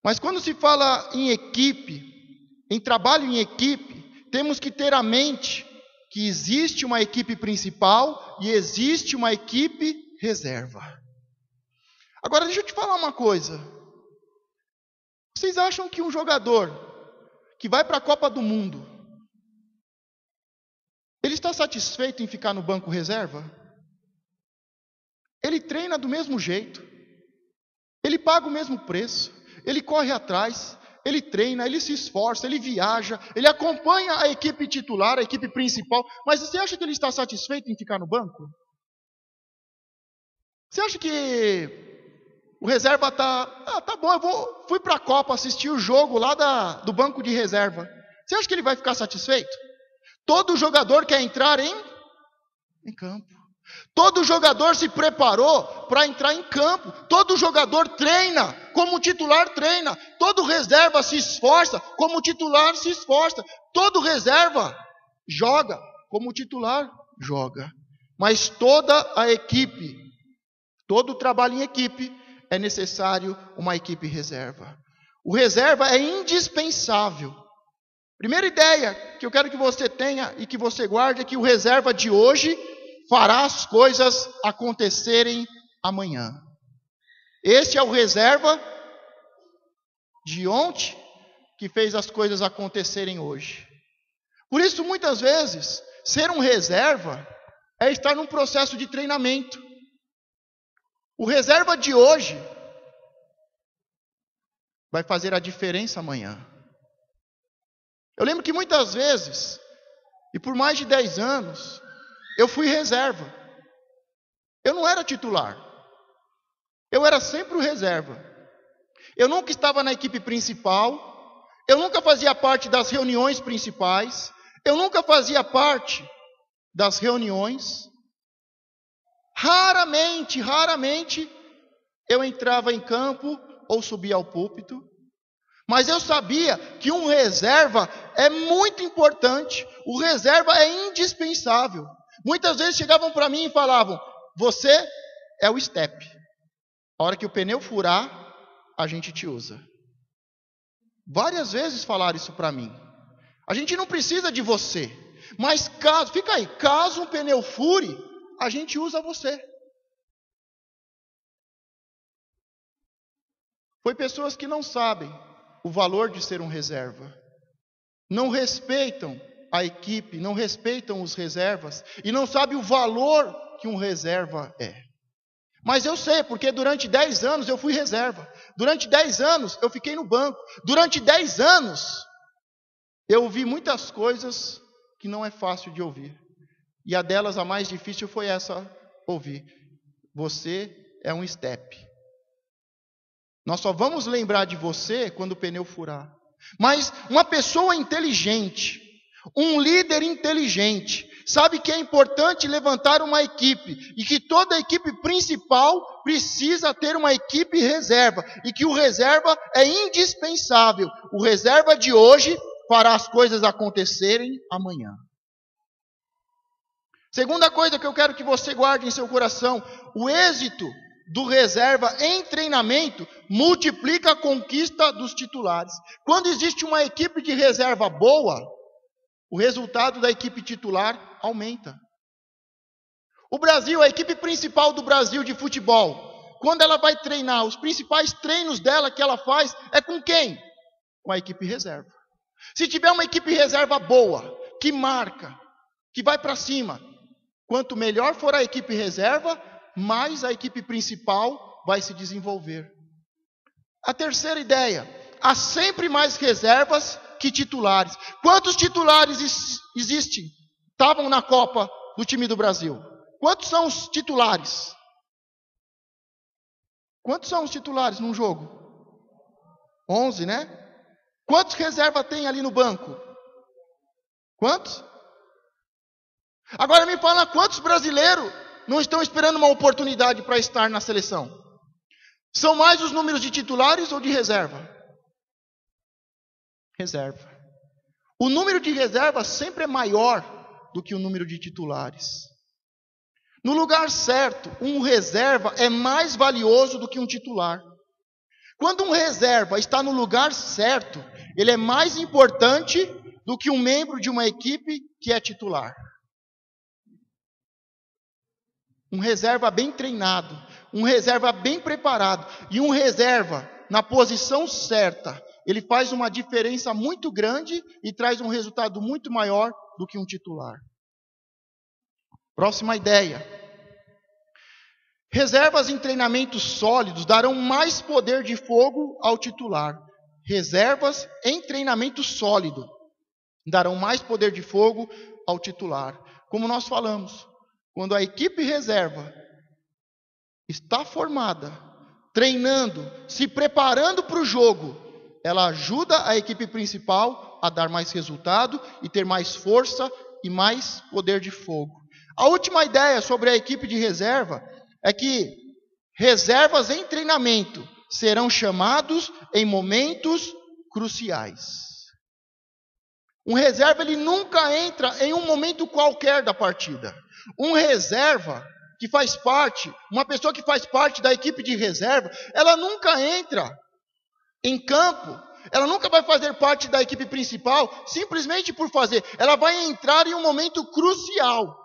Mas quando se fala em equipe, em trabalho em equipe, temos que ter a mente que existe uma equipe principal e existe uma equipe reserva. Agora deixa eu te falar uma coisa. Vocês acham que um jogador que vai para a Copa do Mundo, ele está satisfeito em ficar no banco reserva? Ele treina do mesmo jeito, ele paga o mesmo preço, ele corre atrás, ele treina, ele se esforça, ele viaja, ele acompanha a equipe titular, a equipe principal, mas você acha que ele está satisfeito em ficar no banco? Você acha que o reserva tá bom, fui para a Copa assistir o jogo lá do banco de reserva. Você acha que ele vai ficar satisfeito? Todo jogador quer entrar em campo. Todo jogador se preparou para entrar em campo. Todo jogador treina como o titular treina. Todo reserva se esforça como o titular se esforça. Todo reserva joga como o titular joga. Mas toda a equipe, todo o trabalho em equipe, é necessário uma equipe reserva. O reserva é indispensável. Primeira ideia que eu quero que você tenha e que você guarde é que o reserva de hoje fará as coisas acontecerem amanhã. Este é o reserva de ontem que fez as coisas acontecerem hoje. Por isso, muitas vezes, ser um reserva é estar num processo de treinamento. O reserva de hoje vai fazer a diferença amanhã. Eu lembro que muitas vezes, e por mais de 10 anos, eu fui reserva. Eu não era titular. Eu era sempre o reserva. Eu nunca estava na equipe principal. Eu nunca fazia parte das reuniões principais. Eu nunca fazia parte das reuniões. Raramente eu entrava em campo ou subia ao púlpito. Mas eu sabia que um reserva é muito importante. O reserva é indispensável. Muitas vezes chegavam para mim e falavam: você é o step. A hora que o pneu furar, a gente te usa. Várias vezes falaram isso para mim. A gente não precisa de você. Mas caso um pneu fure, a gente usa você. Foi pessoas que não sabem o valor de ser um reserva. Não respeitam a equipe, não respeitam os reservas e não sabem o valor que um reserva é. Mas eu sei, porque durante 10 anos eu fui reserva. Durante 10 anos eu fiquei no banco. Durante 10 anos eu ouvi muitas coisas que não é fácil de ouvir. E a delas, a mais difícil, foi essa ouvir: você é um step. Nós só vamos lembrar de você quando o pneu furar. Mas uma pessoa inteligente, um líder inteligente, sabe que é importante levantar uma equipe e que toda a equipe principal precisa ter uma equipe reserva e que o reserva é indispensável. O reserva de hoje fará as coisas acontecerem amanhã. Segunda coisa que eu quero que você guarde em seu coração: o êxito do reserva em treinamento multiplica a conquista dos titulares. Quando existe uma equipe de reserva boa, o resultado da equipe titular aumenta. O Brasil, a equipe principal do Brasil de futebol, quando ela vai treinar, os principais treinos dela que ela faz é com quem? Com a equipe reserva. Se tiver uma equipe reserva boa, que marca, que vai para cima, quanto melhor for a equipe reserva, mais a equipe principal vai se desenvolver. A terceira ideia: há sempre mais reservas que titulares. Quantos titulares estavam na Copa do time do Brasil? Quantos são os titulares? Quantos são os titulares num jogo? 11, né? Quantos reservas tem ali no banco? Quantos? Agora me fala, quantos brasileiros não estão esperando uma oportunidade para estar na seleção? São mais os números de titulares ou de reserva? Reserva. O número de reservas sempre é maior do que o número de titulares. No lugar certo, um reserva é mais valioso do que um titular. Quando um reserva está no lugar certo, ele é mais importante do que um membro de uma equipe que é titular. Um reserva bem treinado, um reserva bem preparado e um reserva na posição certa, ele faz uma diferença muito grande e traz um resultado muito maior do que um titular. Próxima ideia. Reservas em treinamentos sólidos darão mais poder de fogo ao titular. Reservas em treinamento sólido darão mais poder de fogo ao titular. Como nós falamos, quando a equipe reserva está formada, treinando, se preparando para o jogo, ela ajuda a equipe principal a dar mais resultado e ter mais força e mais poder de fogo. A última ideia sobre a equipe de reserva é que reservas em treinamento serão chamados em momentos cruciais. Um reserva, ele nunca entra em um momento qualquer da partida. Um reserva que faz parte, uma pessoa que faz parte da equipe de reserva, ela nunca entra em campo, ela nunca vai fazer parte da equipe principal simplesmente por fazer. Ela vai entrar em um momento crucial.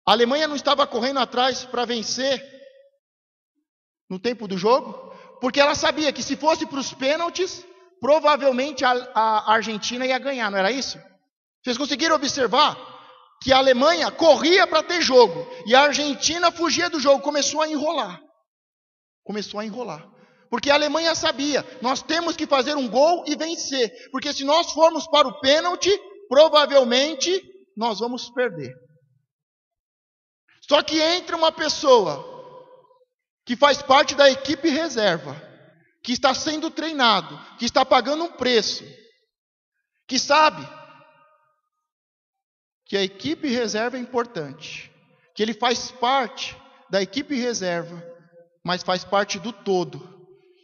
A Alemanha não estava correndo atrás para vencer no tempo do jogo, porque ela sabia que se fosse para os pênaltis, provavelmente a Argentina ia ganhar, não era isso? Vocês conseguiram observar que a Alemanha corria para ter jogo e a Argentina fugia do jogo, começou a enrolar. Porque a Alemanha sabia, nós temos que fazer um gol e vencer, porque se nós formos para o pênalti, provavelmente nós vamos perder. Só que entra uma pessoa que faz parte da equipe reserva, que está sendo treinado, que está pagando um preço, que sabe que a equipe reserva é importante, que ele faz parte da equipe reserva, mas faz parte do todo.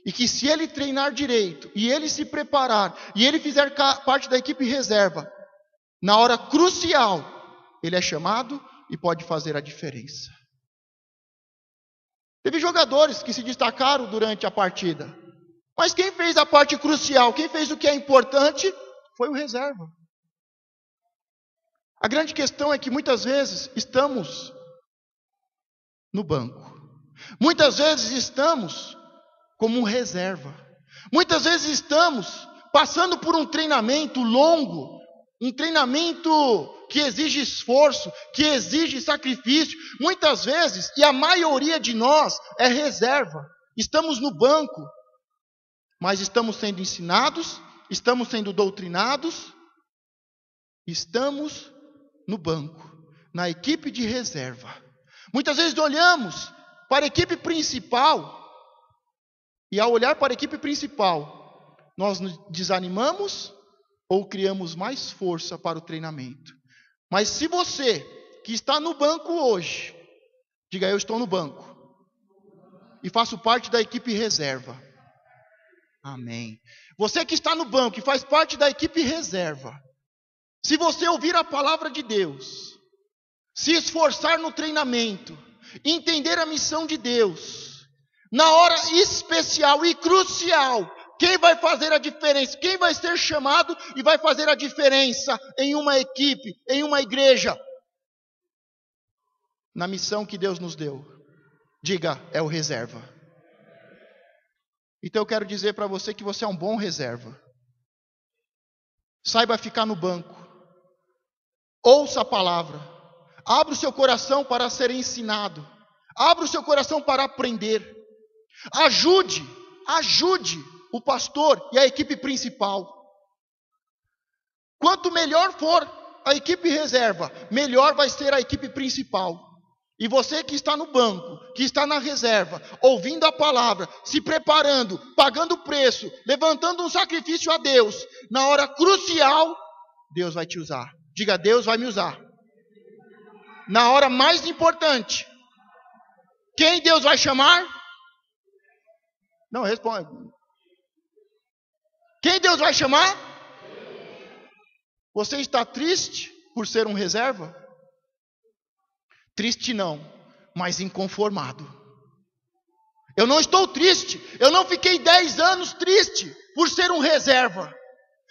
E que se ele treinar direito, e ele se preparar, e ele fizer parte da equipe reserva, na hora crucial, ele é chamado e pode fazer a diferença. Teve jogadores que se destacaram durante a partida, mas quem fez a parte crucial, quem fez o que é importante, foi o reserva. A grande questão é que muitas vezes estamos no banco. Muitas vezes estamos como um reserva. Muitas vezes estamos passando por um treinamento longo, um treinamento que exige esforço, que exige sacrifício. Muitas vezes, e a maioria de nós é reserva. Estamos no banco, mas estamos sendo ensinados, estamos sendo doutrinados, estamos no banco, na equipe de reserva. Muitas vezes olhamos para a equipe principal, e ao olhar para a equipe principal, nós nos desanimamos ou criamos mais força para o treinamento. Mas se você que está no banco hoje, diga: eu estou no banco e faço parte da equipe reserva. Amém. Você que está no banco e faz parte da equipe reserva, se você ouvir a palavra de Deus, se esforçar no treinamento, entender a missão de Deus, na hora especial e crucial, quem vai fazer a diferença? Quem vai ser chamado e vai fazer a diferença em uma equipe, em uma igreja? Na missão que Deus nos deu. Diga: é o reserva. Então eu quero dizer para você que você é um bom reserva. Saiba ficar no banco. Ouça a palavra. Abra o seu coração para ser ensinado. Abra o seu coração para aprender. Ajude o pastor e a equipe principal. Quanto melhor for a equipe reserva, melhor vai ser a equipe principal. E você que está no banco, que está na reserva, ouvindo a palavra, se preparando, pagando preço, levantando um sacrifício a Deus, na hora crucial, Deus vai te usar. Diga: Deus vai me usar. Na hora mais importante, quem Deus vai chamar? Não, responde. Quem Deus vai chamar? Você está triste por ser um reserva? Triste não, mas inconformado. Eu não estou triste. Eu não fiquei 10 anos triste por ser um reserva.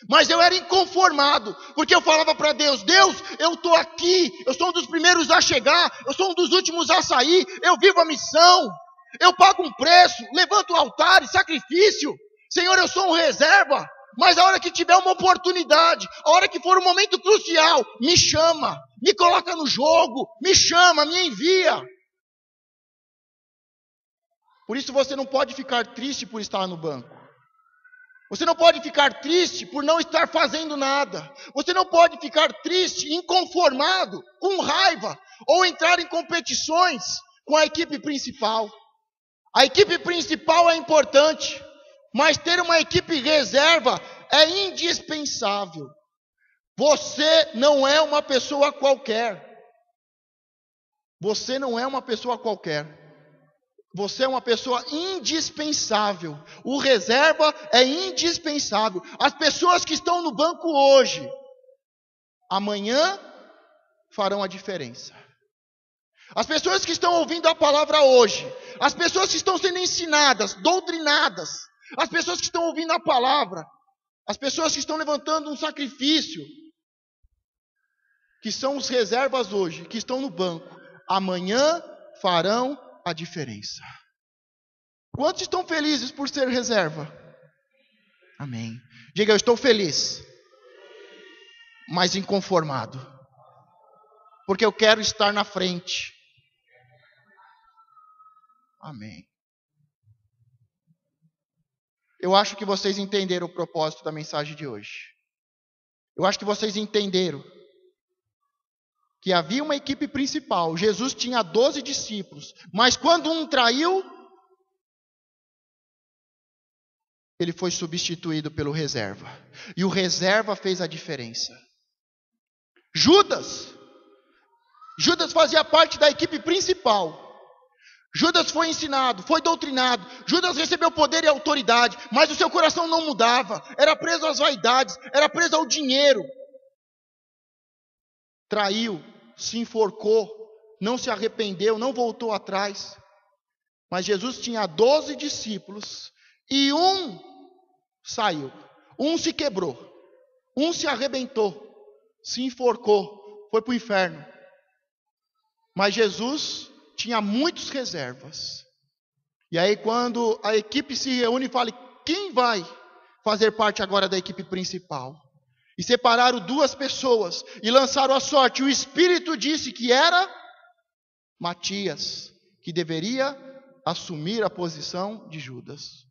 Mas eu era inconformado, porque eu falava para Deus, Deus, eu estou aqui, eu sou um dos primeiros a chegar, eu sou um dos últimos a sair, eu vivo a missão, eu pago um preço, levanto altares, sacrifício. Senhor, eu sou um reserva, mas a hora que tiver uma oportunidade, a hora que for um momento crucial, me chama, me coloca no jogo, me chama, me envia. Por isso você não pode ficar triste por estar no banco. Você não pode ficar triste por não estar fazendo nada. Você não pode ficar triste, inconformado, com raiva, ou entrar em competições com a equipe principal. A equipe principal é importante, mas ter uma equipe reserva é indispensável. Você não é uma pessoa qualquer. Você não é uma pessoa qualquer. Você é uma pessoa indispensável. O reserva é indispensável. As pessoas que estão no banco hoje, amanhã farão a diferença. As pessoas que estão ouvindo a palavra hoje, as pessoas que estão sendo ensinadas, doutrinadas, as pessoas que estão ouvindo a palavra, as pessoas que estão levantando um sacrifício, que são os reservas hoje, que estão no banco, amanhã farão a diferença. Quantos estão felizes por ser reserva? Amém. Diga, eu estou feliz, mas inconformado, porque eu quero estar na frente. Amém. Eu acho que vocês entenderam o propósito da mensagem de hoje. Eu acho que vocês entenderam que havia uma equipe principal. Jesus tinha 12 discípulos, mas quando um traiu, ele foi substituído pelo reserva. E o reserva fez a diferença. Judas fazia parte da equipe principal. Judas foi ensinado, foi doutrinado. Judas recebeu poder e autoridade, mas o seu coração não mudava. Era preso às vaidades, era preso ao dinheiro. Traiu, se enforcou, não se arrependeu, não voltou atrás. Mas Jesus tinha 12 discípulos e um saiu, um se quebrou, um se arrebentou, se enforcou, foi para o inferno. Mas Jesus tinha muitos reservas. E aí quando a equipe se reúne e fala, quem vai fazer parte agora da equipe principal? E separaram 2 pessoas e lançaram a sorte. O Espírito disse que era Matias, que deveria assumir a posição de Judas.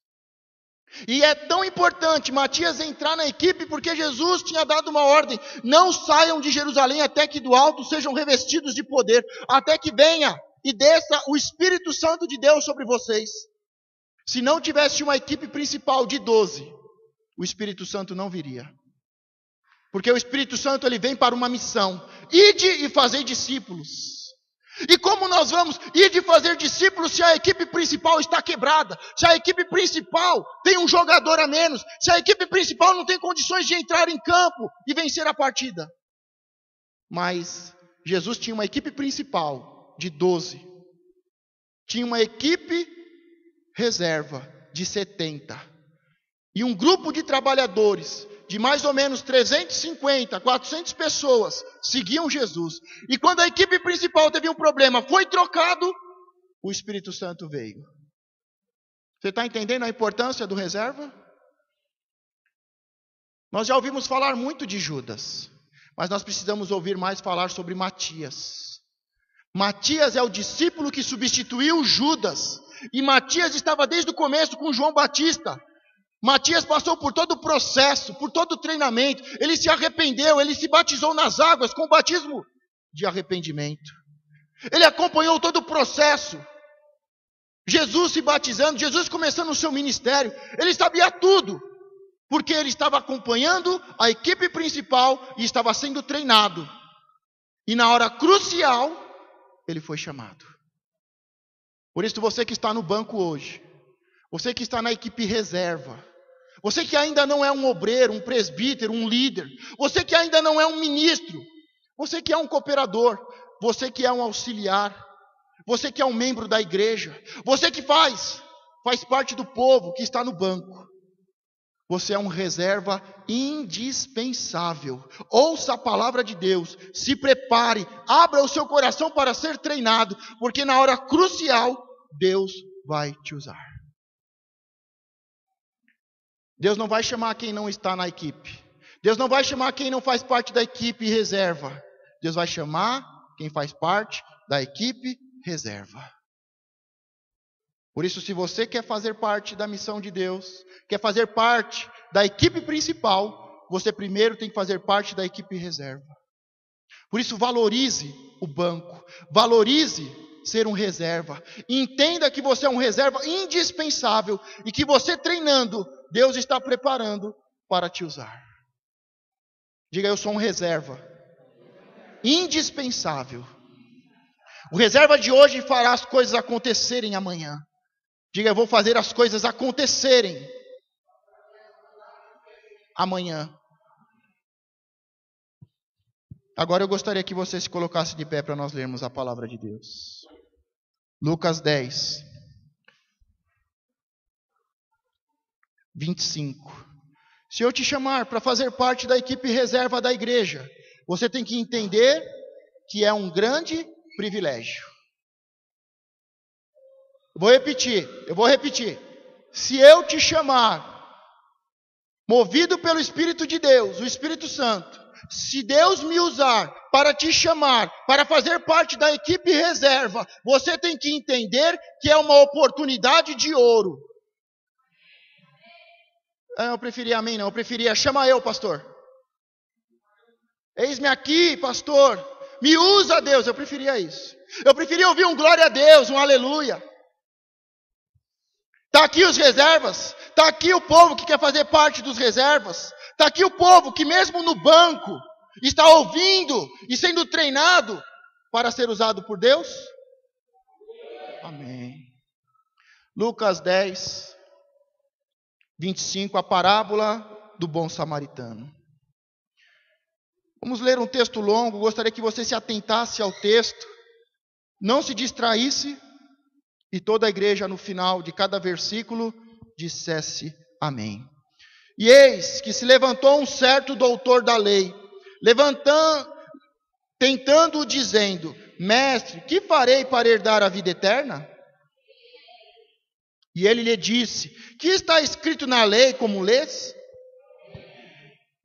E é tão importante Matias entrar na equipe, porque Jesus tinha dado uma ordem: não saiam de Jerusalém até que do alto sejam revestidos de poder, até que venha e desça o Espírito Santo de Deus sobre vocês. Se não tivesse uma equipe principal de 12, o Espírito Santo não viria. Porque o Espírito Santo ele vem para uma missão: ide e fazei discípulos. E como nós vamos ir de fazer discípulos se a equipe principal está quebrada? Se a equipe principal tem um jogador a menos? Se a equipe principal não tem condições de entrar em campo e vencer a partida? Mas Jesus tinha uma equipe principal de 12. Tinha uma equipe reserva de 70. E um grupo de trabalhadores de mais ou menos 350, 400 pessoas seguiam Jesus. E quando a equipe principal teve um problema, foi trocado, o Espírito Santo veio. Você está entendendo a importância do reserva? Nós já ouvimos falar muito de Judas, mas nós precisamos ouvir mais falar sobre Matias. Matias é o discípulo que substituiu Judas. E Matias estava desde o começo com João Batista. Matias passou por todo o processo, por todo o treinamento. Ele se arrependeu, ele se batizou nas águas com o batismo de arrependimento. Ele acompanhou todo o processo. Jesus se batizando, Jesus começando o seu ministério. Ele sabia tudo, porque ele estava acompanhando a equipe principal e estava sendo treinado. E na hora crucial, ele foi chamado. Por isso você que está no banco hoje, você que está na equipe reserva, você que ainda não é um obreiro, um presbítero, um líder, você que ainda não é um ministro, você que é um cooperador, você que é um auxiliar, você que é um membro da igreja, você que faz faz parte do povo que está no banco. Você é um reserva indispensável. Ouça a palavra de Deus, se prepare, abra o seu coração para ser treinado, porque na hora crucial, Deus vai te usar. Deus não vai chamar quem não está na equipe. Deus não vai chamar quem não faz parte da equipe reserva. Deus vai chamar quem faz parte da equipe reserva. Por isso, se você quer fazer parte da missão de Deus, quer fazer parte da equipe principal, você primeiro tem que fazer parte da equipe reserva. Por isso, valorize o banco, valorize ser um reserva. Entenda que você é um reserva indispensável e que você treinando, Deus está preparando para te usar. Diga, eu sou um reserva indispensável. O reserva de hoje fará as coisas acontecerem amanhã. Diga, eu vou fazer as coisas acontecerem amanhã. Agora eu gostaria que você se colocasse de pé para nós lermos a palavra de Deus. Lucas 10, 25. Se eu te chamar para fazer parte da equipe reserva da igreja, você tem que entender que é um grande privilégio. Eu vou repetir. Se eu te chamar, movido pelo Espírito de Deus, o Espírito Santo, se Deus me usar para te chamar, para fazer parte da equipe reserva, você tem que entender que é uma oportunidade de ouro. Eu preferia amém, não. Eu preferia, chama eu, pastor. Eis-me aqui, pastor. Me usa, Deus. Eu preferia isso. Eu preferia ouvir um glória a Deus, um aleluia. Está aqui os reservas. Está aqui o povo que quer fazer parte dos reservas. Está aqui o povo que mesmo no banco está ouvindo e sendo treinado para ser usado por Deus. Amém. Lucas 10, 25, a parábola do bom samaritano. Vamos ler um texto longo, gostaria que você se atentasse ao texto, não se distraísse, e toda a igreja no final de cada versículo dissesse amém. E eis que se levantou um certo doutor da lei, tentando, dizendo, mestre, que farei para herdar a vida eterna? E ele lhe disse, que está escrito na lei, como lês?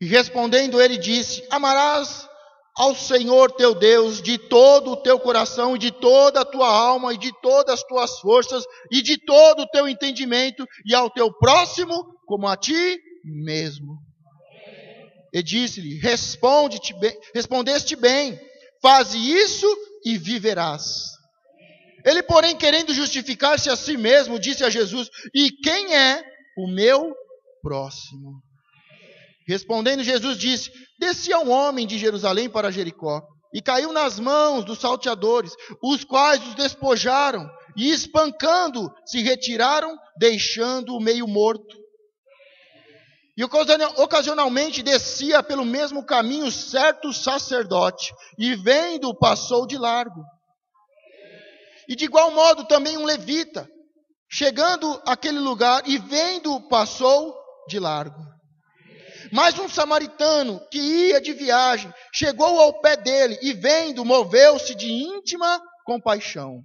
E respondendo ele disse, amarás ao Senhor teu Deus de todo o teu coração, e de toda a tua alma, e de todas as tuas forças, e de todo o teu entendimento, e ao teu próximo como a ti mesmo. E disse-lhe, respondeste bem, faze isso e viverás. Ele, porém, querendo justificar-se a si mesmo, disse a Jesus, e quem é o meu próximo? Respondendo Jesus disse, descia um homem de Jerusalém para Jericó, e caiu nas mãos dos salteadores, os quais os despojaram, e espancando, se retiraram, deixando-o meio morto. E ocasionalmente descia pelo mesmo caminho certo sacerdote, e vendo, passou de largo. E de igual modo também um levita, chegando àquele lugar, e vendo, passou de largo. Mas um samaritano que ia de viagem, chegou ao pé dele, e vendo, moveu-se de íntima compaixão.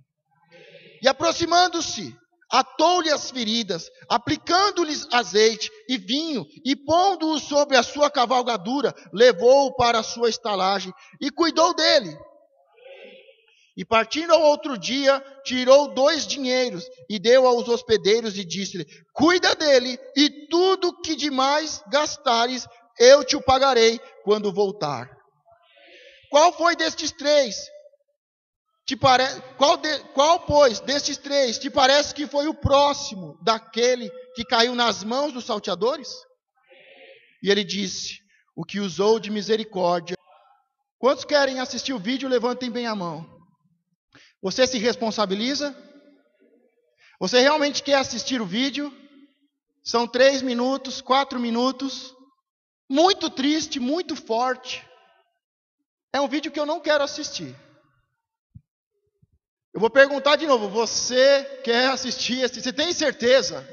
E aproximando-se, atou-lhe as feridas, aplicando-lhes azeite e vinho, e pondo-o sobre a sua cavalgadura, levou-o para a sua estalagem, e cuidou dele. E partindo ao outro dia, tirou 2 dinheiros, e deu aos hospedeiros, e disse-lhe, cuida dele, e tudo que demais gastares, eu te o pagarei, quando voltar. Qual foi destes 3? Qual, pois, destes 3, te parece que foi o próximo daquele que caiu nas mãos dos salteadores? E ele disse, o que usou de misericórdia. Quantos querem assistir o vídeo, levantem bem a mão. Você se responsabiliza? Você realmente quer assistir o vídeo? São 3 minutos, 4 minutos. Muito triste, muito forte. É um vídeo que eu não quero assistir. Eu vou perguntar de novo, você quer assistir esse? Você tem certeza?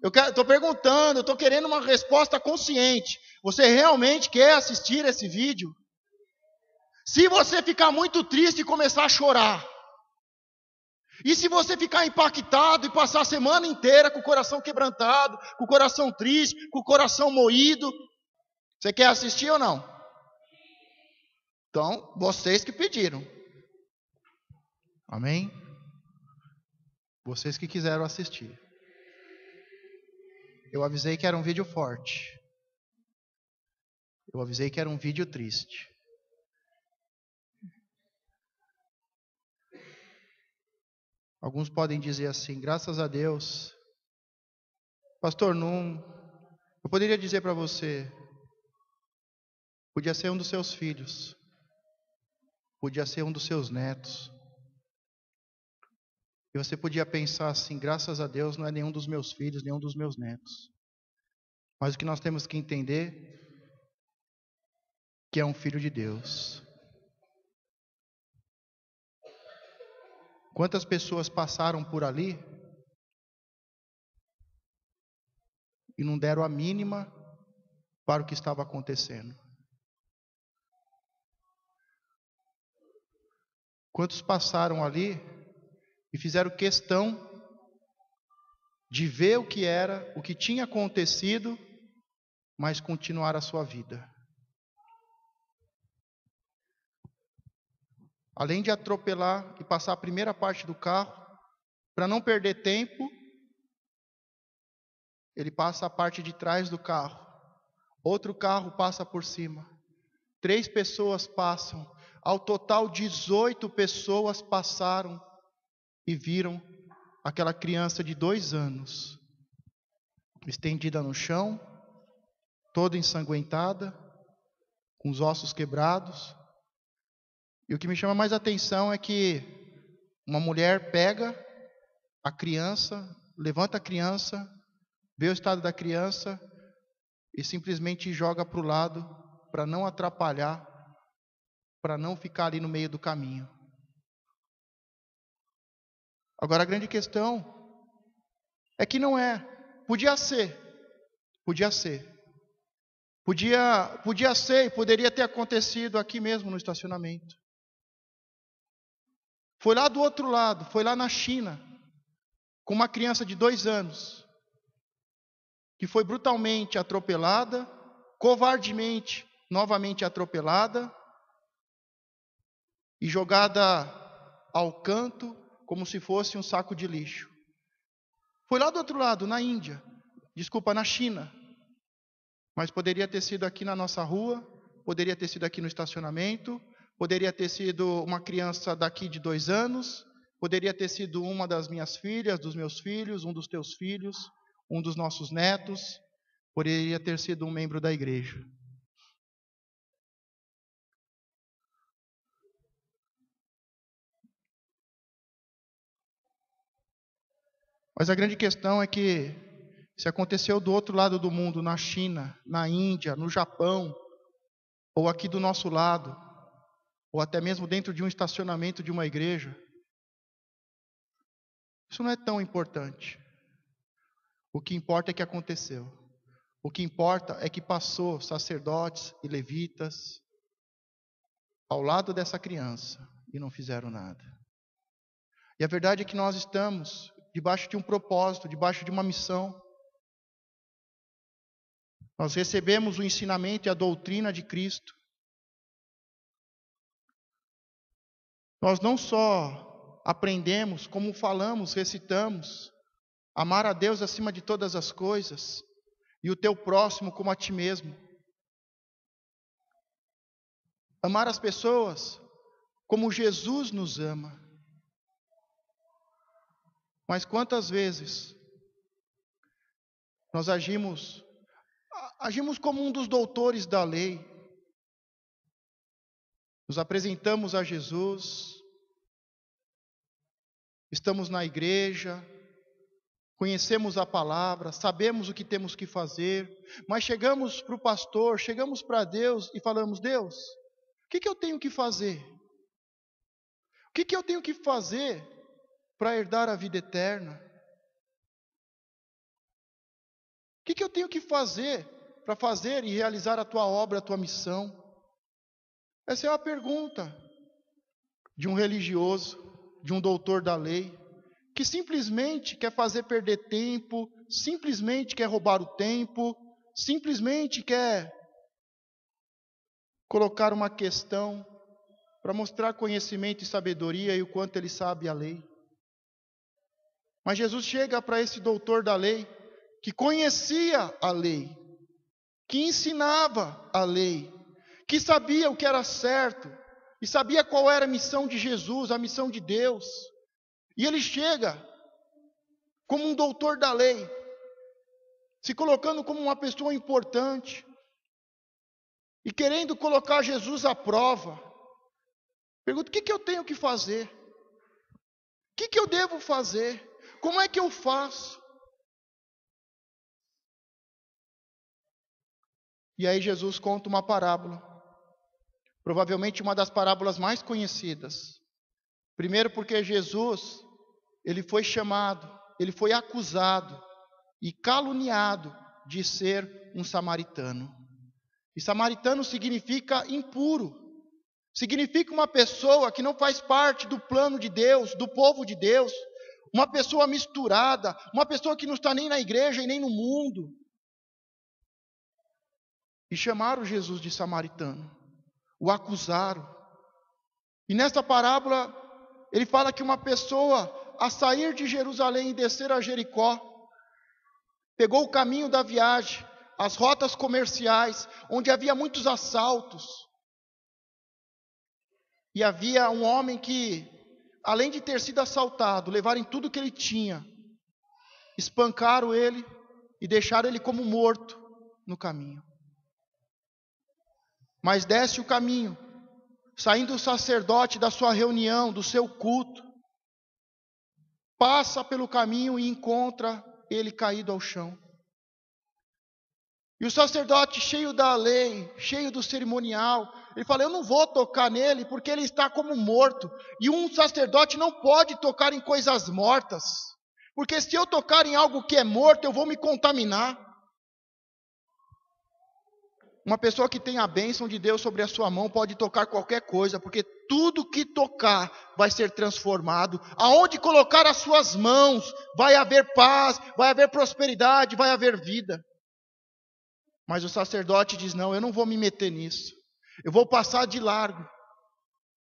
Estou perguntando, eu estou querendo uma resposta consciente. Você realmente quer assistir esse vídeo? Se você ficar muito triste e começar a chorar, e se você ficar impactado e passar a semana inteira com o coração quebrantado, com o coração triste, com o coração moído, você quer assistir ou não? Então, vocês que pediram. Amém? Vocês que quiseram assistir. Eu avisei que era um vídeo forte. Eu avisei que era um vídeo triste. Alguns podem dizer assim, graças a Deus. Pastor, não. Eu poderia dizer para você, podia ser um dos seus filhos. Podia ser um dos seus netos. E você podia pensar assim, graças a Deus não é nenhum dos meus filhos, nenhum dos meus netos. Mas o que nós temos que entender que é um filho de Deus. Quantas pessoas passaram por ali e não deram a mínima para o que estava acontecendo? Quantos passaram ali e fizeram questão de ver o que era, o que tinha acontecido, mas continuar a sua vida? Além de atropelar e passar a primeira parte do carro, para não perder tempo, ele passa a parte de trás do carro. Outro carro passa por cima. 3 pessoas passam. Ao total, 18 pessoas passaram e viram aquela criança de 2 anos, estendida no chão, toda ensanguentada, com os ossos quebrados. E o que me chama mais atenção é que uma mulher pega a criança, levanta a criança, vê o estado da criança e simplesmente joga para o lado para não atrapalhar, para não ficar ali no meio do caminho. Agora a grande questão é que não é. Podia ser. Podia ser e poderia ter acontecido aqui mesmo no estacionamento. Foi lá do outro lado, foi lá na China, com uma criança de 2 anos, que foi brutalmente atropelada, covardemente, novamente atropelada, e jogada ao canto, como se fosse um saco de lixo. Foi lá do outro lado, na China. Mas poderia ter sido aqui na nossa rua, poderia ter sido aqui no estacionamento, poderia ter sido uma criança daqui de 2 anos, poderia ter sido uma das minhas filhas, dos meus filhos, um dos teus filhos, um dos nossos netos, poderia ter sido um membro da igreja. Mas a grande questão é que, se aconteceu do outro lado do mundo, na China, na Índia, no Japão, ou aqui do nosso lado, ou até mesmo dentro de um estacionamento de uma igreja, isso não é tão importante. O que importa é que aconteceu. O que importa é que passou sacerdotes e levitas ao lado dessa criança e não fizeram nada. E a verdade é que nós estamos debaixo de um propósito, debaixo de uma missão. Nós recebemos o ensinamento e a doutrina de Cristo. Nós não só aprendemos, como falamos, recitamos, amar a Deus acima de todas as coisas e o teu próximo como a ti mesmo. Amar as pessoas como Jesus nos ama. Mas quantas vezes nós agimos como um dos doutores da lei, nos apresentamos a Jesus, estamos na igreja, conhecemos a palavra, sabemos o que temos que fazer, mas chegamos para o pastor, chegamos para Deus e falamos: Deus, o que eu tenho que fazer? O que eu tenho que fazer para herdar a vida eterna? O que eu tenho que fazer para fazer e realizar a tua obra, a tua missão? Essa é a pergunta de um religioso, de um doutor da lei, que simplesmente quer fazer perder tempo, simplesmente quer roubar o tempo, simplesmente quer colocar uma questão para mostrar conhecimento e sabedoria e o quanto ele sabe a lei. Mas Jesus chega para esse doutor da lei, que conhecia a lei, que ensinava a lei, que sabia o que era certo, e sabia qual era a missão de Jesus, a missão de Deus. E ele chega como um doutor da lei, se colocando como uma pessoa importante, e querendo colocar Jesus à prova. Pergunta: o que eu tenho que fazer? O que eu devo fazer? Como é que eu faço? E aí Jesus conta uma parábola, provavelmente uma das parábolas mais conhecidas. Primeiro porque Jesus, ele foi chamado, ele foi acusado e caluniado de ser um samaritano. E samaritano significa impuro, significa uma pessoa que não faz parte do plano de Deus, do povo de Deus, uma pessoa misturada, uma pessoa que não está nem na igreja e nem no mundo. E chamaram Jesus de samaritano, o acusaram. E nesta parábola, ele fala que uma pessoa, a sair de Jerusalém e descer a Jericó, pegou o caminho da viagem, as rotas comerciais, onde havia muitos assaltos. E havia um homem que, além de ter sido assaltado, levaram tudo que ele tinha, espancaram ele e deixaram ele como morto no caminho. Mas desce o caminho, saindo o sacerdote da sua reunião, do seu culto, passa pelo caminho e encontra ele caído ao chão. E o sacerdote, cheio da lei, cheio do cerimonial, ele fala: eu não vou tocar nele porque ele está como morto. E um sacerdote não pode tocar em coisas mortas, porque se eu tocar em algo que é morto, eu vou me contaminar. Uma pessoa que tem a bênção de Deus sobre a sua mão pode tocar qualquer coisa, porque tudo que tocar vai ser transformado. Aonde colocar as suas mãos, vai haver paz, vai haver prosperidade, vai haver vida. Mas o sacerdote diz: não, eu não vou me meter nisso. Eu vou passar de largo,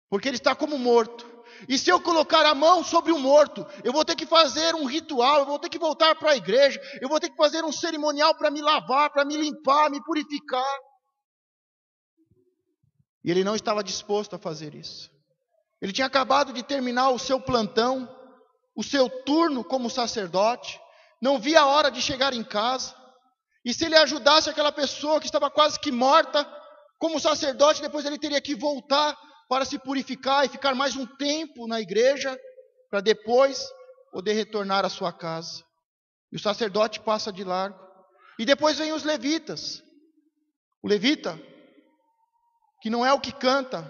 porque ele está como morto. E se eu colocar a mão sobre o morto, eu vou ter que fazer um ritual, eu vou ter que voltar para a igreja, eu vou ter que fazer um cerimonial para me lavar, para me limpar, me purificar. E ele não estava disposto a fazer isso. Ele tinha acabado de terminar o seu plantão, o seu turno como sacerdote, não via a hora de chegar em casa. E se ele ajudasse aquela pessoa que estava quase que morta, como sacerdote, depois ele teria que voltar para se purificar e ficar mais um tempo na igreja, para depois poder retornar à sua casa. E o sacerdote passa de largo. E depois vem os levitas. O levita, que não é o que canta,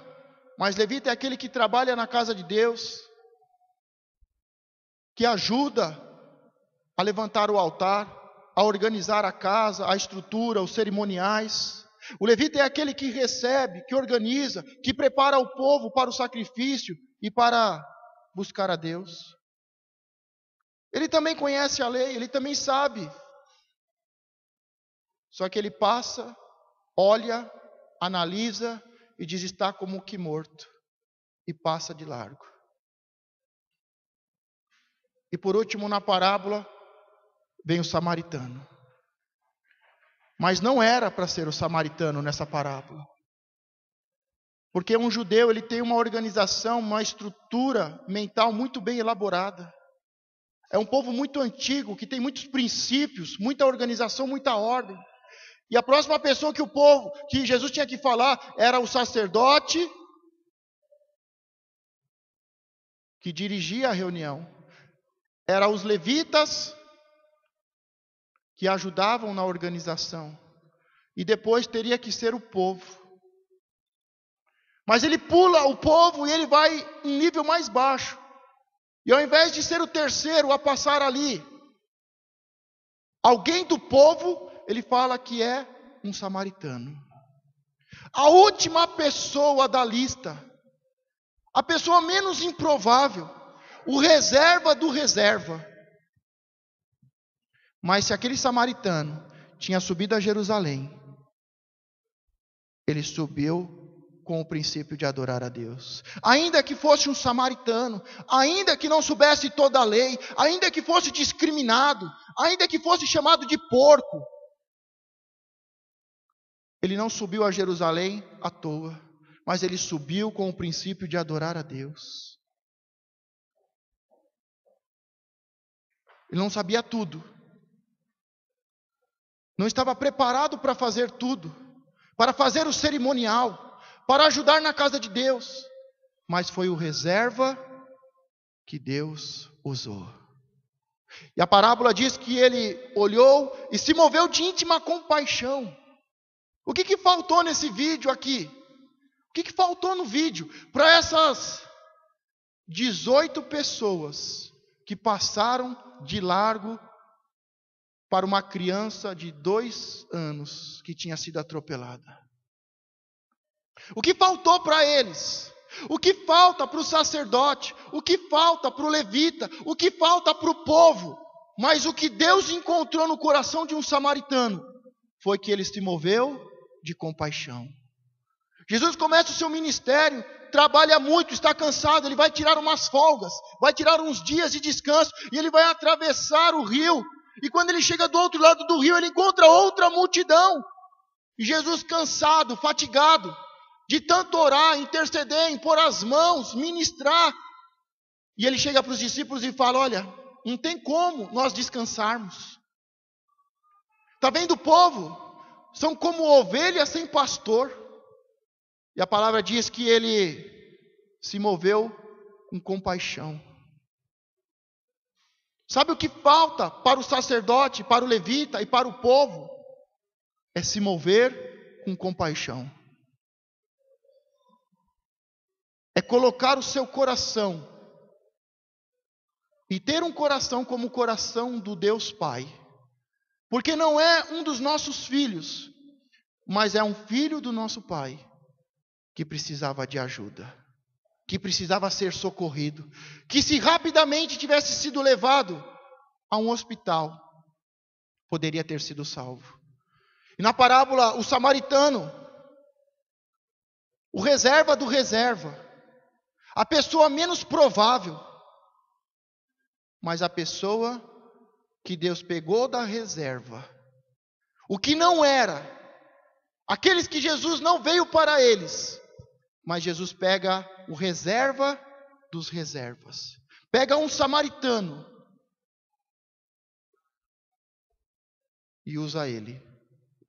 mas levita é aquele que trabalha na casa de Deus, que ajuda a levantar o altar, a organizar a casa, a estrutura, os cerimoniais. O levita é aquele que recebe, que organiza, que prepara o povo para o sacrifício e para buscar a Deus. Ele também conhece a lei, ele também sabe. Só que ele passa, olha, analisa e diz: está como que morto, e passa de largo. E por último, na parábola, vem o samaritano. Mas não era para ser o samaritano nessa parábola. Porque um judeu, ele tem uma organização, uma estrutura mental muito bem elaborada. É um povo muito antigo, que tem muitos princípios, muita organização, muita ordem. E a próxima pessoa que Jesus tinha que falar, era o sacerdote que dirigia a reunião. Era os levitas que ajudavam na organização. E depois teria que ser o povo. Mas ele pula o povo e ele vai em nível mais baixo. E ao invés de ser o terceiro a passar ali, alguém do povo, ele fala que é um samaritano. A última pessoa da lista, a pessoa menos improvável, o reserva do reserva. Mas se aquele samaritano tinha subido a Jerusalém, ele subiu com o princípio de adorar a Deus. Ainda que fosse um samaritano, ainda que não soubesse toda a lei, ainda que fosse discriminado, ainda que fosse chamado de porco, ele não subiu a Jerusalém à toa, mas ele subiu com o princípio de adorar a Deus. Ele não sabia tudo, não estava preparado para fazer tudo, para fazer o cerimonial, para ajudar na casa de Deus, mas foi o reserva que Deus usou. E a parábola diz que ele olhou e se moveu de íntima compaixão. O que faltou nesse vídeo aqui? O que faltou no vídeo para essas 18 pessoas que passaram de largo para uma criança de 2 anos que tinha sido atropelada? O que faltou para eles? O que falta para o sacerdote? O que falta para o levita? O que falta para o povo? Mas o que Deus encontrou no coração de um samaritano foi que ele se moveu de compaixão. Jesus começa o seu ministério, trabalha muito, está cansado, ele vai tirar umas folgas, vai tirar uns dias de descanso e ele vai atravessar o rio. E quando ele chega do outro lado do rio, ele encontra outra multidão. E Jesus, cansado, fatigado, de tanto orar, interceder, impor as mãos, ministrar. E ele chega para os discípulos e fala: olha, não tem como nós descansarmos. Está vendo o povo? São como ovelhas sem pastor. E a palavra diz que ele se moveu com compaixão. Sabe o que falta para o sacerdote, para o levita e para o povo? É se mover com compaixão. É colocar o seu coração e ter um coração como o coração do Deus Pai. Porque não é um dos nossos filhos, mas é um filho do nosso Pai que precisava de ajuda, que precisava ser socorrido, que se rapidamente tivesse sido levado a um hospital, poderia ter sido salvo. E na parábola, o samaritano, o reserva do reserva, a pessoa menos provável, mas a pessoa que Deus pegou da reserva, o que não era, aqueles que Jesus não veio para eles, mas Jesus pega o reserva dos reservas, pega um samaritano e usa ele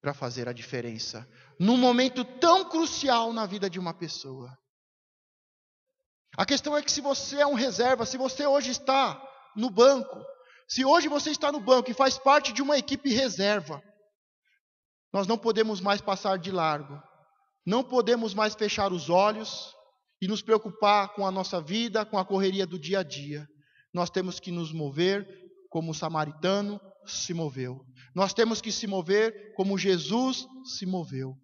para fazer a diferença, num momento tão crucial na vida de uma pessoa. A questão é que se você é um reserva, se você hoje está no banco, se hoje você está no banco e faz parte de uma equipe reserva, nós não podemos mais passar de largo, não podemos mais fechar os olhos e nos preocupar com a nossa vida, com a correria do dia a dia. Nós temos que nos mover como o samaritano se moveu. Nós temos que se mover como Jesus se moveu,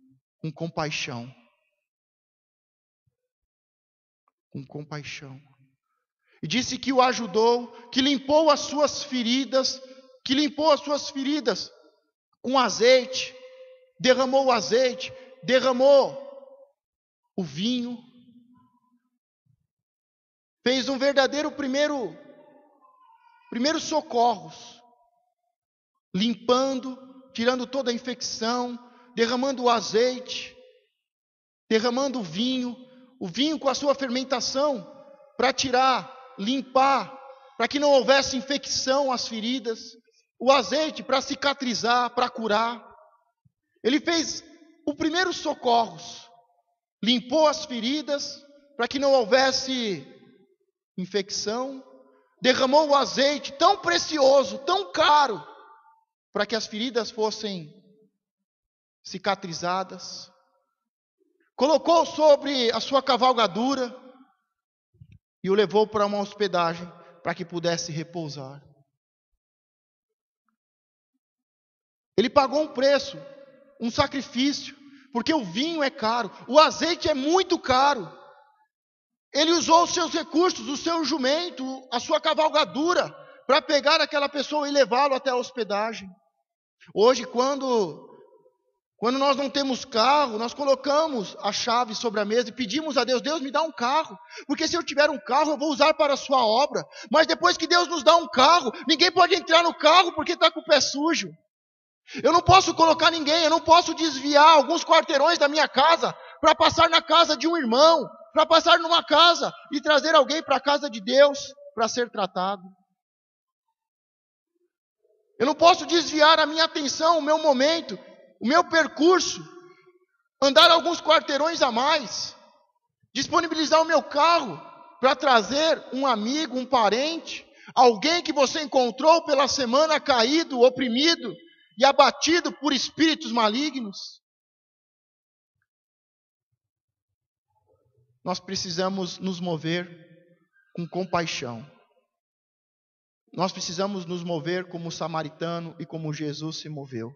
com compaixão. Com compaixão. E disse que o ajudou, que limpou as suas feridas, com azeite, derramou o azeite, derramou o vinho, fez um verdadeiro primeiro socorros, limpando, tirando toda a infecção, derramando o azeite, derramando o vinho com a sua fermentação, para tirar, limpar, para que não houvesse infecção às feridas, o azeite para cicatrizar, para curar. Ele fez o primeiro socorros, limpou as feridas, para que não houvesse infecção, derramou o azeite tão precioso, tão caro, para que as feridas fossem cicatrizadas. colocou sobre a sua cavalgadura e o levou para uma hospedagem para que pudesse repousar. Ele pagou um preço, um sacrifício, porque o vinho é caro, o azeite é muito caro. Ele usou os seus recursos, o seu jumento, a sua cavalgadura, para pegar aquela pessoa e levá-lo até a hospedagem. Hoje, quando nós não temos carro, nós colocamos a chave sobre a mesa e pedimos a Deus, Deus me dá um carro, porque se eu tiver um carro eu vou usar para a sua obra. Mas depois que Deus nos dá um carro, ninguém pode entrar no carro porque está com o pé sujo. Eu não posso colocar ninguém, eu não posso desviar alguns quarteirões da minha casa para passar na casa de um irmão, para passar numa casa e trazer alguém para a casa de Deus para ser tratado. Eu não posso desviar a minha atenção, o meu momento, o meu percurso, andar alguns quarteirões a mais, disponibilizar o meu carro para trazer um amigo, um parente, alguém que você encontrou pela semana caído, oprimido e abatido por espíritos malignos. Nós precisamos nos mover com compaixão. Nós precisamos nos mover como o samaritano e como Jesus se moveu.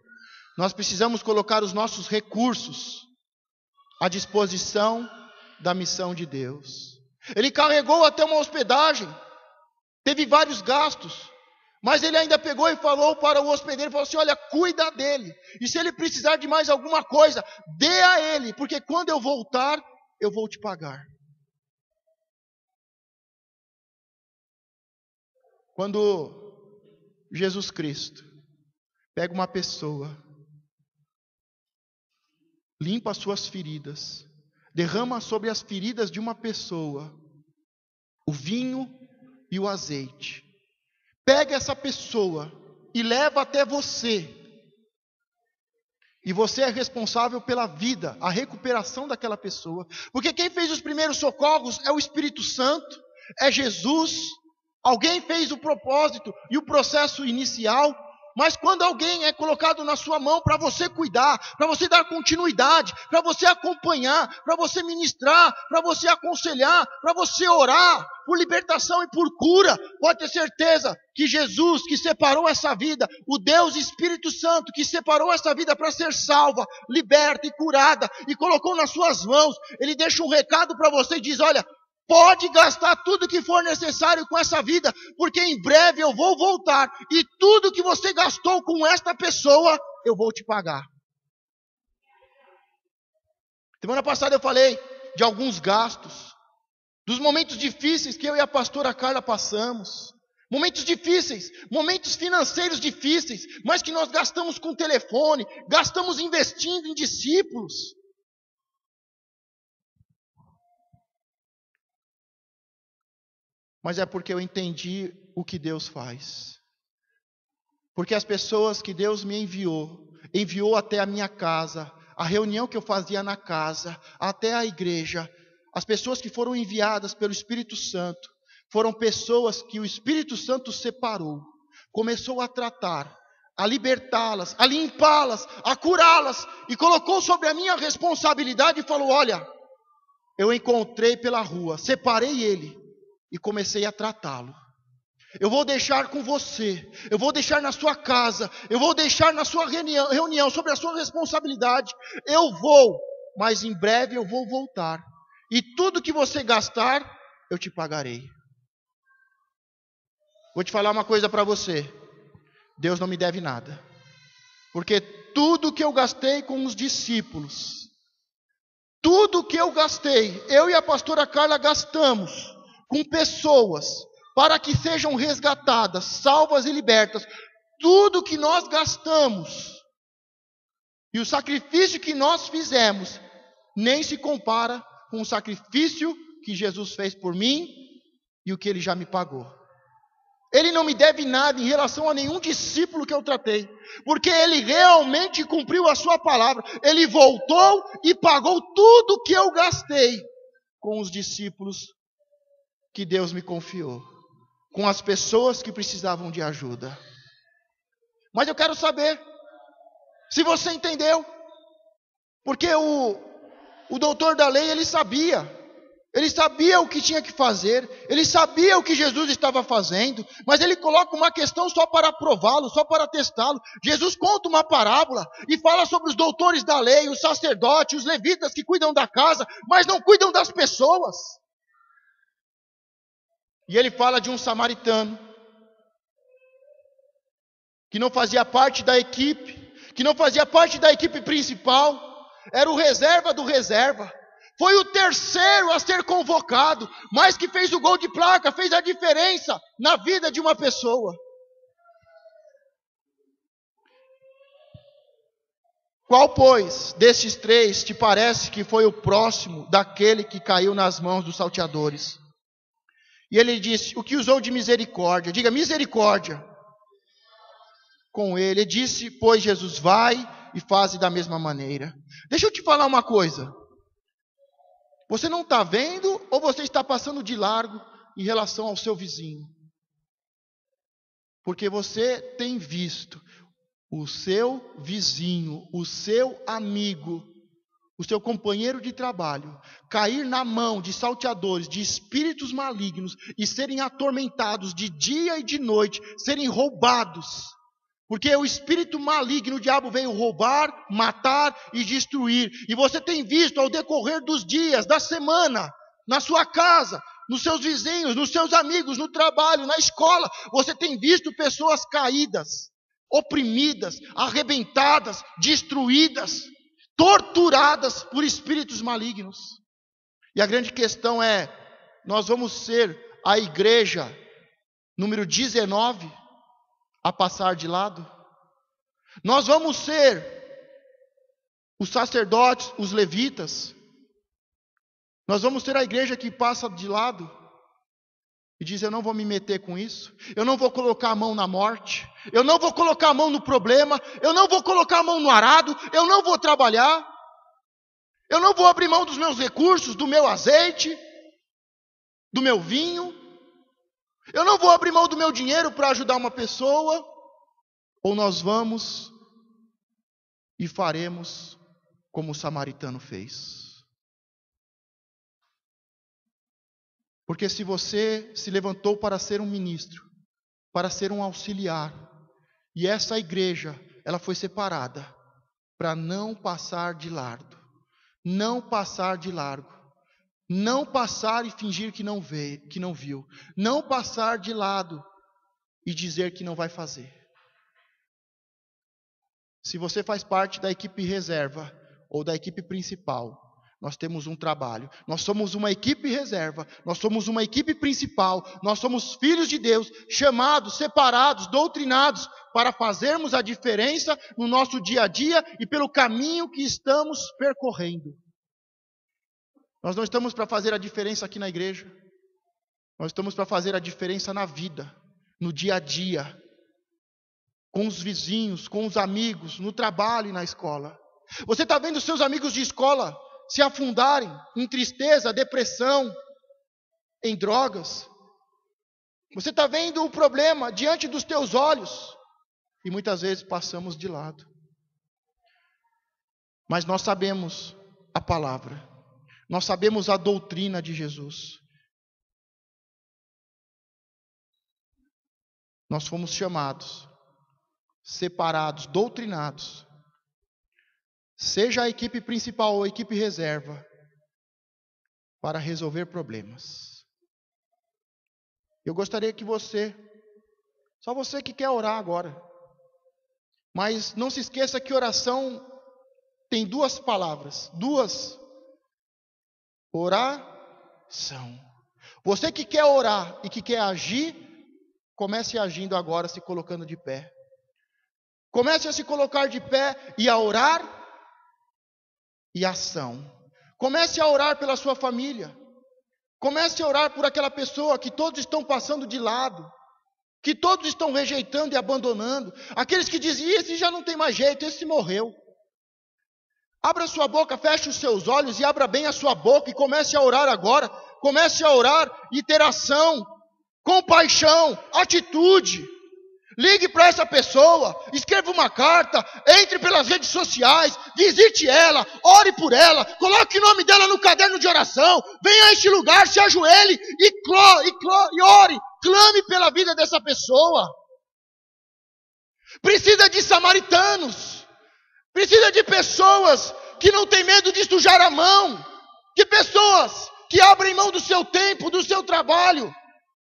Nós precisamos colocar os nossos recursos à disposição da missão de Deus. Ele carregou até uma hospedagem, teve vários gastos, mas ele ainda pegou e falou para o hospedeiro, falou assim, olha, cuida dele, e se ele precisar de mais alguma coisa, dê a ele, porque quando eu voltar, eu vou te pagar. Quando Jesus Cristo pega uma pessoa, limpa as suas feridas, derrama sobre as feridas de uma pessoa o vinho e o azeite, pega essa pessoa e leva até você, e você é responsável pela vida, a recuperação daquela pessoa, porque quem fez os primeiros socorros é o Espírito Santo, é Jesus. Alguém fez o propósito e o processo inicial, mas quando alguém é colocado na sua mão para você cuidar, para você dar continuidade, para você acompanhar, para você ministrar, para você aconselhar, para você orar por libertação e por cura, pode ter certeza que Jesus que separou essa vida, o Deus Espírito Santo que separou essa vida para ser salva, liberta e curada e colocou nas suas mãos, ele deixa um recado para você e diz, olha, pode gastar tudo que for necessário com essa vida, porque em breve eu vou voltar e tudo que você gastou com esta pessoa, eu vou te pagar. Semana passada eu falei de alguns gastos, dos momentos difíceis que eu e a pastora Carla passamos. Momentos difíceis, momentos financeiros difíceis, mas que nós gastamos com telefone, gastamos investindo em discípulos. Mas é porque eu entendi o que Deus faz. Porque as pessoas que Deus me enviou até a minha casa, a reunião que eu fazia na casa, até a igreja, as pessoas que foram enviadas pelo Espírito Santo, foram pessoas que o Espírito Santo separou, começou a tratar, a libertá-las, a limpá-las, a curá-las, e colocou sobre a minha responsabilidade e falou, olha, eu encontrei pela rua, separei ele, e comecei a tratá-lo. Eu vou deixar com você, eu vou deixar na sua casa, eu vou deixar na sua reunião sobre a sua responsabilidade. Eu vou, mas em breve eu vou voltar. E tudo que você gastar, eu te pagarei. Vou te falar uma coisa para você. Deus não me deve nada. Porque tudo que eu gastei com os discípulos, tudo que eu gastei, eu e a pastora Carla gastamos com pessoas, para que sejam resgatadas, salvas e libertas, tudo que nós gastamos, e o sacrifício que nós fizemos, nem se compara com o sacrifício que Jesus fez por mim, e o que Ele já me pagou. Ele não me deve nada em relação a nenhum discípulo que eu tratei, porque Ele realmente cumpriu a sua palavra, Ele voltou e pagou tudo que eu gastei com os discípulos que Deus me confiou, com as pessoas que precisavam de ajuda. Mas eu quero saber se você entendeu, porque o doutor da lei, ele sabia o que tinha que fazer, ele sabia o que Jesus estava fazendo, mas ele coloca uma questão só para prová-lo, só para testá-lo. Jesus conta uma parábola e fala sobre os doutores da lei, os sacerdotes, os levitas que cuidam da casa, mas não cuidam das pessoas. E ele fala de um samaritano, que não fazia parte da equipe, principal, era o reserva do reserva. Foi o terceiro a ser convocado, mas que fez o gol de placa, fez a diferença na vida de uma pessoa. Qual, pois, destes três te parece que foi o próximo daquele que caiu nas mãos dos salteadores? E ele disse, o que usou de misericórdia? Diga, misericórdia. Com ele, disse, pois Jesus, vai e faze da mesma maneira. Deixa eu te falar uma coisa. Você não está vendo ou você está passando de largo em relação ao seu vizinho? Porque você tem visto o seu vizinho, o seu amigo, o seu companheiro de trabalho, cair na mão de salteadores, de espíritos malignos e serem atormentados de dia e de noite, serem roubados. Porque o espírito maligno, o diabo veio roubar, matar e destruir. E você tem visto ao decorrer dos dias, da semana, na sua casa, nos seus vizinhos, nos seus amigos, no trabalho, na escola. Você tem visto pessoas caídas, oprimidas, arrebentadas, destruídas, torturadas por espíritos malignos. E a grande questão é, nós vamos ser a igreja número 19 a passar de lado? Nós vamos ser os sacerdotes, os levitas? Nós vamos ser a igreja que passa de lado e diz, eu não vou me meter com isso, eu não vou colocar a mão na morte, eu não vou colocar a mão no problema, eu não vou colocar a mão no arado, eu não vou trabalhar, eu não vou abrir mão dos meus recursos, do meu azeite, do meu vinho, eu não vou abrir mão do meu dinheiro para ajudar uma pessoa. Ou nós vamos e faremos como o samaritano fez. Porque se você se levantou para ser um ministro, para ser um auxiliar, e essa igreja, ela foi separada para não passar de largo, não passar de largo. Não passar e fingir que não viu. Não passar de lado e dizer que não vai fazer. Se você faz parte da equipe reserva ou da equipe principal, nós temos um trabalho. Nós somos uma equipe reserva, nós somos uma equipe principal, nós somos filhos de Deus, chamados, separados, doutrinados, para fazermos a diferença no nosso dia a dia e pelo caminho que estamos percorrendo. Nós não estamos para fazer a diferença aqui na igreja. Nós estamos para fazer a diferença na vida, no dia a dia, com os vizinhos, com os amigos, no trabalho e na escola. Você está vendo seus amigos de escola se afundarem em tristeza, depressão, em drogas. Você está vendo o problema diante dos teus olhos e muitas vezes passamos de lado. Mas nós sabemos a palavra. Nós sabemos a doutrina de Jesus. Nós fomos chamados, separados, doutrinados. Seja a equipe principal ou a equipe reserva, para resolver problemas. Eu gostaria que só você que quer orar agora, mas não se esqueça que oração tem duas palavras, oração. Você que quer orar e que quer agir, comece agindo agora, se colocando de pé. Comece a se colocar de pé e a orar e ação. Comece a orar pela sua família. Comece a orar por aquela pessoa que todos estão passando de lado, que todos estão rejeitando e abandonando. Aqueles que dizem, esse já não tem mais jeito, esse morreu. Abra sua boca, feche os seus olhos e abra bem a sua boca e comece a orar agora. Comece a orar e ter ação, compaixão, atitude. Ligue para essa pessoa, escreva uma carta, entre pelas redes sociais, visite ela, ore por ela, coloque o nome dela no caderno de oração, venha a este lugar, se ajoelhe e ore, clame pela vida dessa pessoa. Precisa de samaritanos, precisa de pessoas que não têm medo de sujar a mão, de pessoas que abrem mão do seu tempo, do seu trabalho,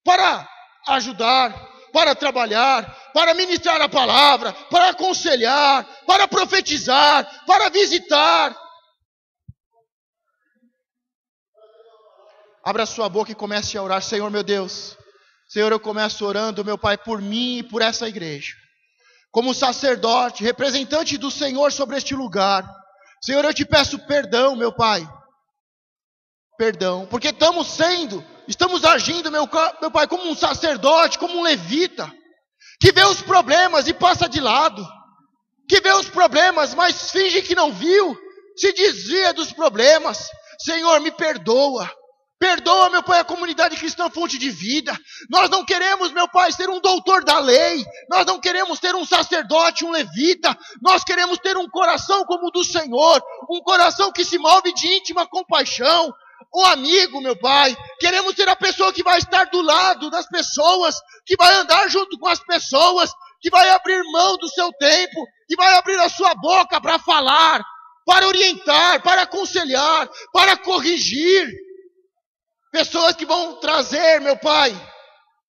para ajudar, para trabalhar, para ministrar a palavra, para aconselhar, para profetizar, para visitar. Abra sua boca e comece a orar. Senhor meu Deus, Senhor, eu começo orando, meu Pai, por mim e por essa igreja. Como sacerdote, representante do Senhor sobre este lugar. Senhor, eu te peço perdão, meu Pai. Perdão, porque estamos agindo, meu Pai, como um sacerdote, como um levita, que vê os problemas e passa de lado, que vê os problemas, mas finge que não viu, se desvia dos problemas. Senhor, me perdoa. Perdoa, meu Pai, a comunidade cristã Fonte de Vida. Nós não queremos, meu Pai, ser um doutor da lei. Nós não queremos ter um sacerdote, um levita. Nós queremos ter um coração como o do Senhor. Um coração que se move de íntima compaixão. Um amigo, meu Pai. Queremos ser a pessoa que vai estar do lado das pessoas, que vai andar junto com as pessoas, que vai abrir mão do seu tempo, que vai abrir a sua boca para falar, para orientar, para aconselhar, para corrigir. Pessoas que vão trazer, meu Pai,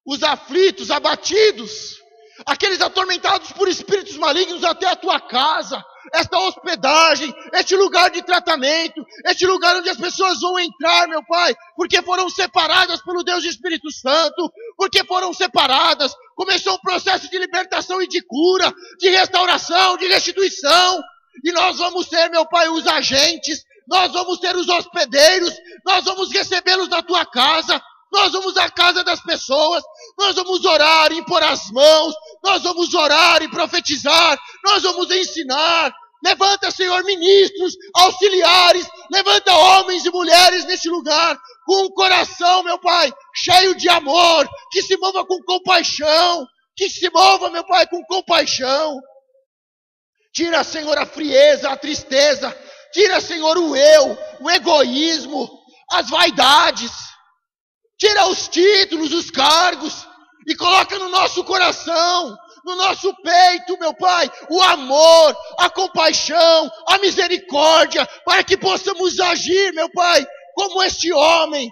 os aflitos, abatidos, aqueles atormentados por espíritos malignos até a tua casa, esta hospedagem, este lugar de tratamento, este lugar onde as pessoas vão entrar, meu Pai, porque foram separadas pelo Deus e Espírito Santo, porque foram separadas. Começou um processo de libertação e de cura, de restauração, de restituição, e nós vamos ser, meu Pai, os agentes. Nós vamos ser os hospedeiros, nós vamos recebê-los na tua casa, nós vamos à casa das pessoas, nós vamos orar, impor as mãos, nós vamos orar e profetizar, nós vamos ensinar. Levanta, Senhor, ministros, auxiliares, levanta homens e mulheres neste lugar, com um coração, meu Pai, cheio de amor, que se mova com compaixão, que se mova, meu Pai, com compaixão. Tira, Senhor, a frieza, a tristeza. Tira, Senhor, o egoísmo, as vaidades. Tira os títulos, os cargos e coloca no nosso coração, no nosso peito, meu Pai, o amor, a compaixão, a misericórdia, para que possamos agir, meu Pai, como este homem,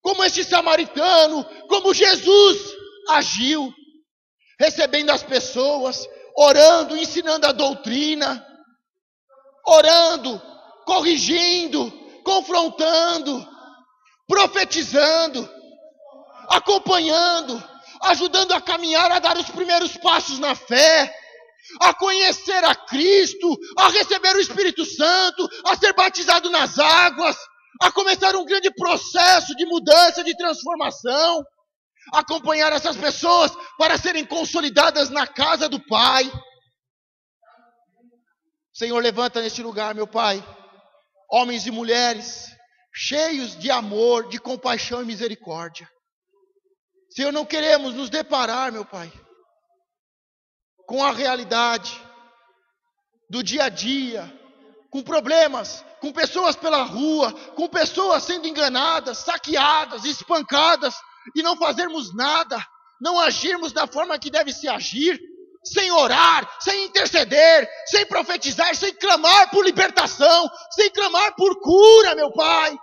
como este samaritano, como Jesus agiu, recebendo as pessoas, orando, ensinando a doutrina, orando, corrigindo, confrontando, profetizando, acompanhando, ajudando a caminhar, a dar os primeiros passos na fé, a conhecer a Cristo, a receber o Espírito Santo, a ser batizado nas águas, a começar um grande processo de mudança, de transformação, acompanhar essas pessoas para serem consolidadas na casa do Pai. Senhor, levanta neste lugar, meu Pai, homens e mulheres cheios de amor, de compaixão e misericórdia. Senhor, não queremos nos deparar, meu Pai, com a realidade do dia a dia, com problemas, com pessoas pela rua, com pessoas sendo enganadas, saqueadas, espancadas, e não fazermos nada, não agirmos da forma que deve se agir, sem orar, sem interceder, sem profetizar, sem clamar por libertação, sem clamar por cura, meu Pai.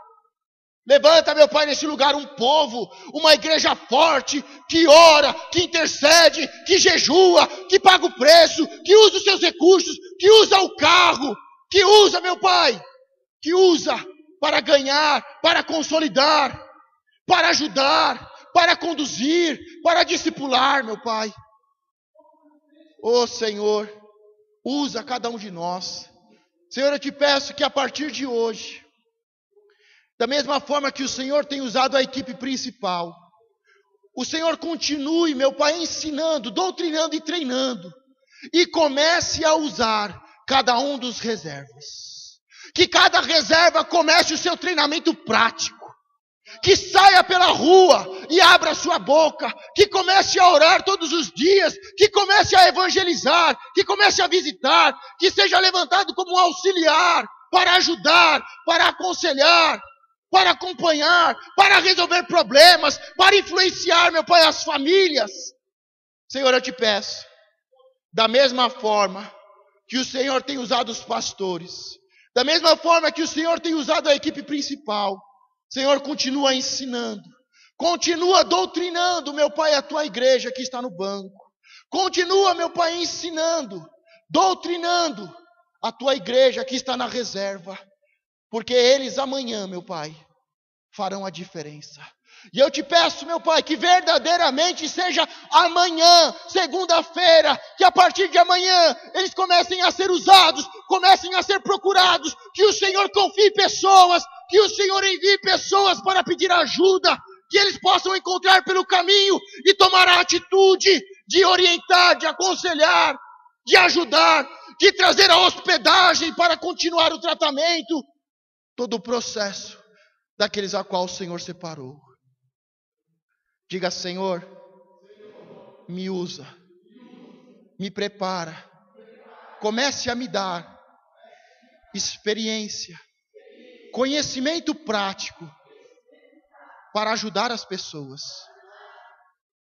Levanta, meu Pai, neste lugar um povo, uma igreja forte, que ora, que intercede, que jejua, que paga o preço, que usa os seus recursos, que usa o carro, que usa, meu Pai, que usa para ganhar, para consolidar, para ajudar, para conduzir, para discipular, meu Pai. Ô Senhor, usa cada um de nós. Senhor, eu te peço que a partir de hoje, da mesma forma que o Senhor tem usado a equipe principal, o Senhor continue, meu Pai, ensinando, doutrinando e treinando, e comece a usar cada um dos reservas. Que cada reserva comece o seu treinamento prático. que saia pela rua e abra sua boca, que comece a orar todos os dias, que comece a evangelizar, que comece a visitar, que seja levantado como um auxiliar, para ajudar, para aconselhar, para acompanhar, para resolver problemas, para influenciar, meu Pai, as famílias. Senhor, eu te peço, da mesma forma que o Senhor tem usado os pastores, da mesma forma que o Senhor tem usado a equipe principal, Senhor, continua ensinando, continua doutrinando, meu Pai, a tua igreja que está no banco. Continua, meu Pai, ensinando, doutrinando a tua igreja que está na reserva. Porque eles amanhã, meu Pai, farão a diferença. E eu te peço, meu Pai, que verdadeiramente seja amanhã, segunda-feira, que a partir de amanhã eles comecem a ser usados, comecem a ser procurados, que o Senhor confie pessoas, que o Senhor envie pessoas para pedir ajuda, que eles possam encontrar pelo caminho e tomar a atitude de orientar, de aconselhar, de ajudar, de trazer a hospedagem para continuar o tratamento, todo o processo daqueles a qual o Senhor separou. Diga: Senhor, me usa, me prepara, comece a me dar experiência, conhecimento prático para ajudar as pessoas,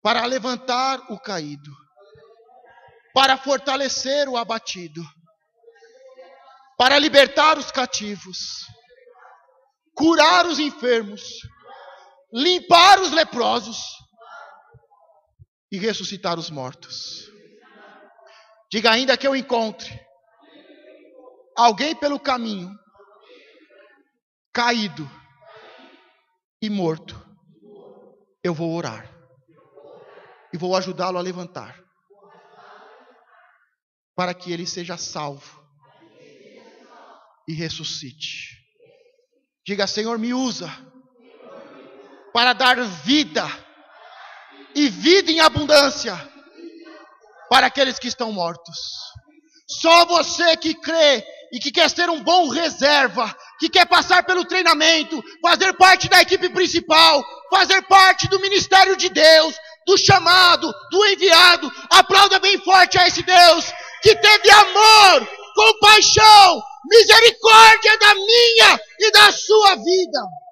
para levantar o caído, para fortalecer o abatido, para libertar os cativos, curar os enfermos, limpar os leprosos e ressuscitar os mortos. Diga: ainda que eu encontre alguém pelo caminho caído e morto, eu vou orar e vou ajudá-lo a levantar, para que ele seja salvo e ressuscite. Diga: Senhor, me usa para dar vida e vida em abundância para aqueles que estão mortos. Só você que crê e que quer ser um bom reserva, que quer passar pelo treinamento, fazer parte da equipe principal, fazer parte do ministério de Deus, do chamado, do enviado, aplauda bem forte a esse Deus que teve amor, compaixão, misericórdia da minha e da sua vida.